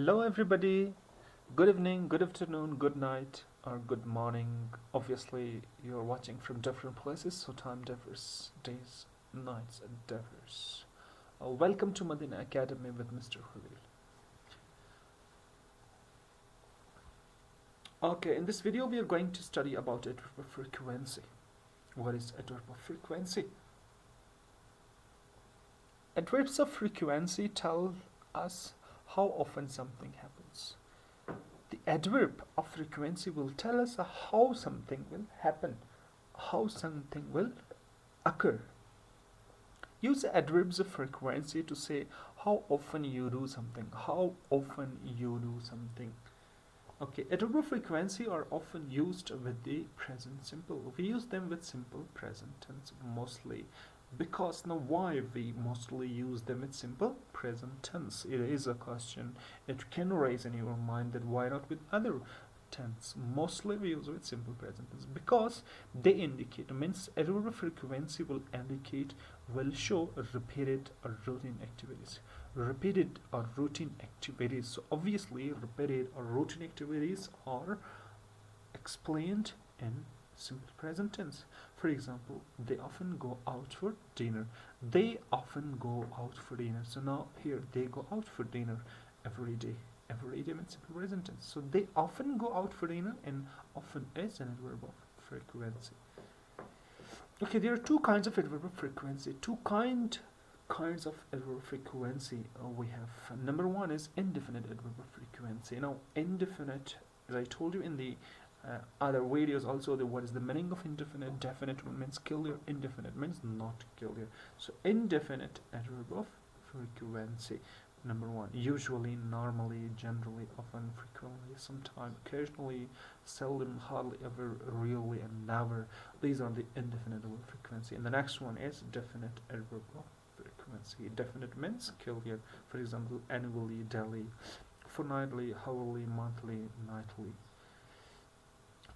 Hello, everybody. Good evening, good afternoon, good night, or good morning. Obviously, you're watching from different places, so time differs, days, nights, and differs. Welcome to Medina Academy with Mr. Khalil. Okay, in this video, we are going to study about adverb of frequency. What is adverb of frequency? Adverbs of frequency tell us how often something happens. The adverb of frequency will tell us how something will happen, how something will occur. Use adverbs of frequency to say how often you do something, how often you do something. Okay, adverb of frequency are often used with the present simple. We use them with simple present tense mostly. Because now why we mostly use them with simple present tense? It is a question it can raise in your mind that why not with other tense? Mostly we use with simple present tense because they indicate, means adverb of frequency will indicate, will show repeated or routine activities. Repeated or routine activities. So obviously repeated or routine activities are explained in simple present tense. For example, they often go out for dinner. They often go out for dinner. So now here they go out for dinner every day. Every day means simple present tense. So they often go out for dinner, and often is an adverb of frequency. Okay, there are two kinds of adverb of frequency. Two kinds of adverb of frequency we have. Number one is indefinite adverb of frequency. Now indefinite, as I told you in the other videos also, what is the meaning of indefinite? Definite means clear, indefinite means not clear. So indefinite adverb of frequency. Number one, usually, normally, generally, often, frequently, sometime, occasionally, seldom, hardly ever, really, and never. These are the indefinite adverb of frequency. And the next one is definite adverb of frequency. Definite means clear. For example, annually, daily, fortnightly, hourly, monthly, nightly,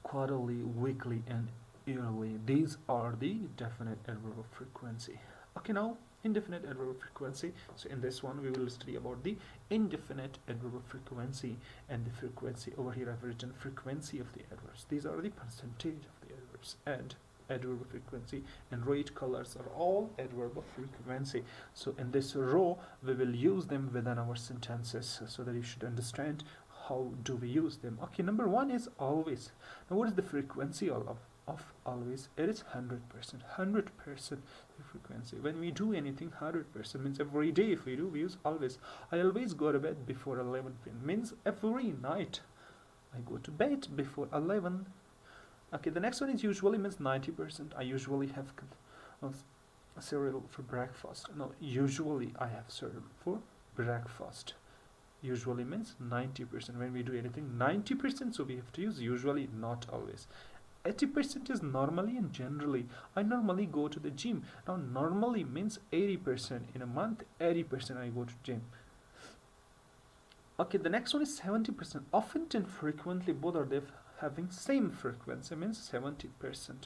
quarterly, weekly, and yearly. These are the definite adverb of frequency. Okay, now indefinite adverb of frequency. So in this one we will study about the indefinite adverb of frequency, and the frequency over here I've written frequency of the adverbs. These are the percentage of the adverbs, and adverb of frequency, and red colors are all adverb of frequency. So in this row we will use them within our sentences so that you should understand how do we use them. Okay, number one is always. Now what is the frequency of always? It is 100%. 100% frequency. When we do anything, 100% means every day. If we do, we use always. I always go to bed before 11 p.m. means every night I go to bed before 11. Okay, the next one is usually, means 90%. I usually have cereal for breakfast. No, usually I have cereal for breakfast. Usually means 90%. When we do anything 90%, so we have to use usually, not always. 80% is normally and generally. I normally go to the gym. Now normally means 80%. In a month, 80% I go to gym. Okay, the next one is 70%. Often and frequently, both are they having same frequency, means 70%.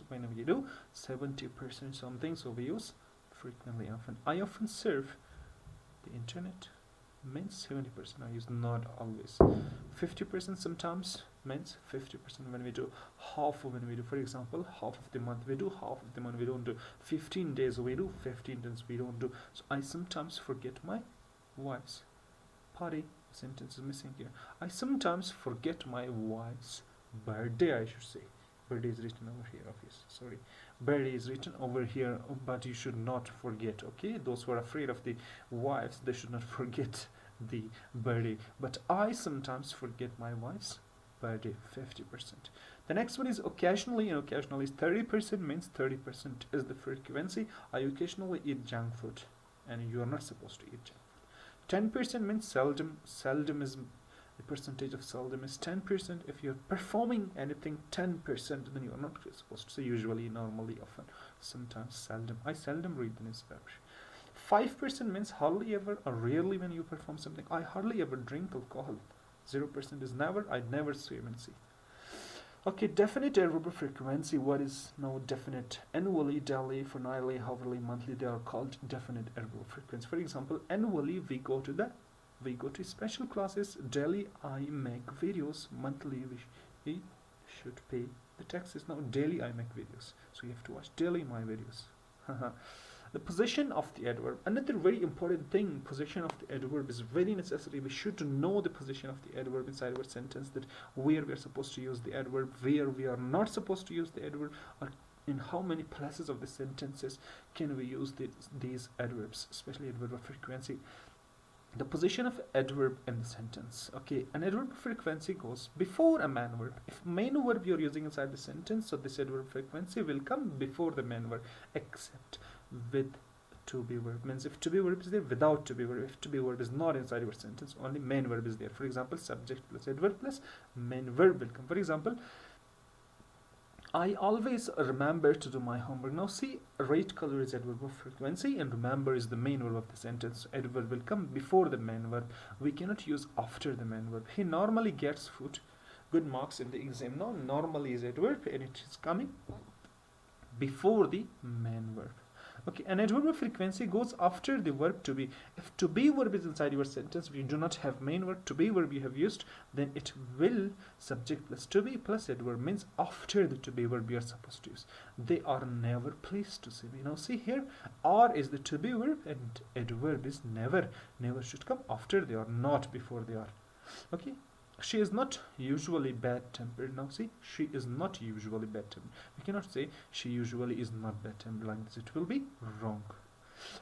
When we do 70% something, so we use frequently, often. I often surf the internet means 70%. I use not always. 50% sometimes means 50% when we do half. When we do, for example, half of the month we do, half of the month we don't do. 15 days we do, 15 days we don't do. So I sometimes forget my wife's party. Sentence is missing here. I sometimes forget my wife's birthday, I should say. Birthday is written over here, obviously. Sorry, birthday is written over here, but you should not forget. Okay, those who are afraid of the wives, they should not forget the birthday. But I sometimes forget my wife's birthday. 50%. The next one is occasionally, and occasionally is 30%, means 30% is the frequency. I occasionally eat junk food, and you are not supposed to eat junk food. 10% means seldom. Seldom is the percentage of seldom is 10%. If you're performing anything 10%, then you are not supposed to say usually, normally, often, sometimes, seldom. I seldom read the newspaper. 5% means hardly ever or rarely when you perform something. I hardly ever drink alcohol. 0% is never. I never swim in sea. Okay, definite adverb of frequency. What is now definite? Annually, daily, fortnightly, hourly, monthly, they are called definite adverb of frequency. For example, annually we go to the We go to special classes. Daily I make videos. Monthly we should pay the taxes. Now daily I make videos, so you have to watch daily my videos. The position of the adverb. Another very important thing, position of the adverb is very necessary. We should know the position of the adverb inside our sentence, that where we are supposed to use the adverb, where we are not supposed to use the adverb, or in how many places of the sentences can we use these adverbs, especially adverb of frequency. The position of adverb in the sentence. Okay, an adverb of frequency goes before a main verb. If main verb you're using inside the sentence, so this adverb frequency will come before the main verb, except with to be verb. Means if to be verb is there, without to be verb. If to be verb is not inside your sentence, only main verb is there. For example, subject plus adverb plus main verb will come. For example, I always remember to do my homework. Now see, red color is adverb of frequency and remember is the main verb of the sentence. So adverb will come before the main verb. We cannot use after the main verb. He normally gets good marks in the exam. Now normally is adverb and it is coming before the main verb. Okay, an adverb of frequency goes after the verb to be. If to be verb is inside your sentence, we do not have main verb, to be verb you have used, then it will subject plus to be plus adverb, means after the to be verb you are supposed to use. They are never placed to be. Now see here, are is the to be verb and adverb is never. Never should come after they are, not before they are. Okay. She is not usually bad-tempered. Now see, she is not usually bad-tempered. We cannot say she usually is not bad-tempered like this. It will be wrong.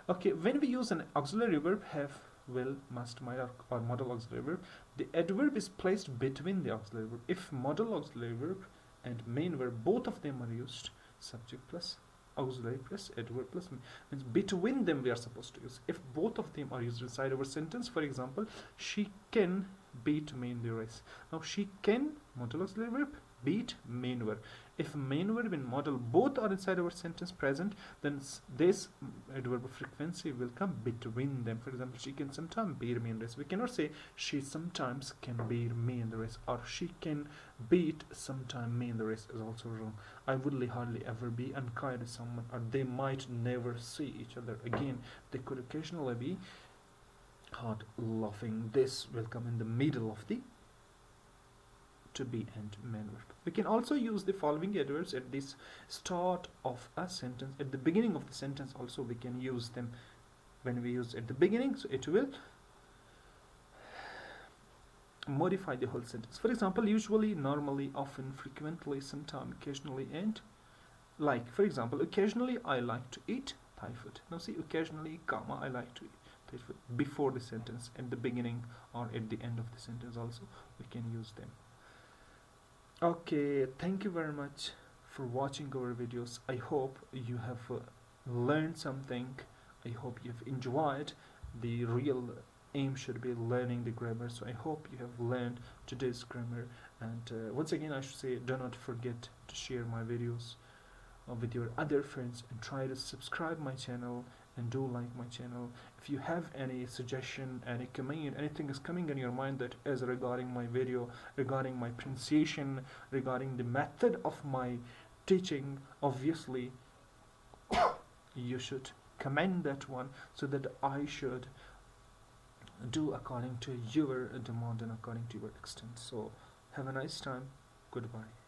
Okay, when we use an auxiliary verb, have, will, must, might, or modal auxiliary verb, the adverb is placed between the auxiliary verb. If modal auxiliary verb and main verb, both of them are used, subject plus auxiliary plus adverb plus means between them we are supposed to use. If both of them are used inside our sentence, for example, she can beat main the race. Now she can, modal auxiliary verb, beat main verb. If main verb and modal both are inside our sentence present, then this adverb of frequency will come between them. For example, she can sometimes beat me in race. We cannot say she sometimes can beat me in the race, or she can beat sometime me in the race is also wrong. I would hardly ever be unkind to someone, or they might never see each other again. They could occasionally be hard laughing. This will come in the middle of the to be and main verb. We can also use the following adverbs at this start of a sentence. At the beginning of the sentence also we can use them. When we use at the beginning, so it will modify the whole sentence. For example, usually, normally, often, frequently, sometime, occasionally, and like. For example, occasionally I like to eat Thai food. Now see, occasionally, comma, I like to eat Thai food. Before the sentence, at the beginning or at the end of the sentence also we can use them. Okay, thank you very much for watching our videos. I hope you have learned something. I hope you have enjoyed. The real aim should be learning the grammar, so I hope you have learned today's grammar. And once again I should say, do not forget to share my videos with your other friends, and try to subscribe my channel and do like my channel. If you have any suggestion, any comment, anything is coming in your mind that is regarding my video, regarding my pronunciation, regarding the method of my teaching, obviously you should comment that one, so that I should do according to your demand and according to your extent. So have a nice time. Goodbye.